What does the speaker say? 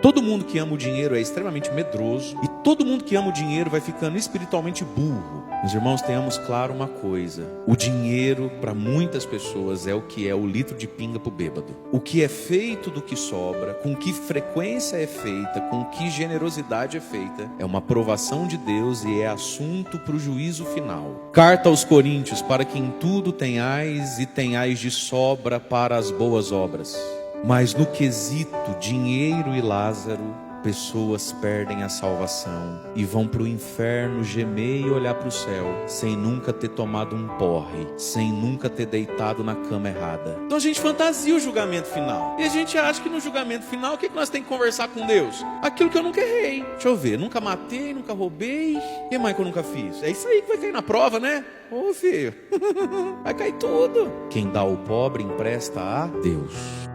Todo mundo que ama o dinheiro é extremamente medroso, e todo mundo que ama o dinheiro vai ficando espiritualmente burro. Meus irmãos, tenhamos claro uma coisa: o dinheiro para muitas pessoas é o que é o litro de pinga para o bêbado. O que é feito do que sobra, com que frequência é feita, com que generosidade é feita, é uma aprovação de Deus e é assunto para o juízo final. Carta aos Coríntios: para que em tudo tenhais e tenhais de sobra para as boas obras. Mas no quesito dinheiro e Lázaro, pessoas perdem a salvação e vão para o inferno gemer e olhar para o céu, sem nunca ter tomado um porre, sem nunca ter deitado na cama errada. Então a gente fantasia o julgamento final, e a gente acha que no julgamento final, o que nós temos que conversar com Deus? Aquilo que eu nunca errei. Deixa eu ver, nunca matei, nunca roubei, e mais que eu nunca fiz? É isso aí que vai cair na prova, né? Ô filho, vai cair tudo. Quem dá ao pobre empresta a Deus.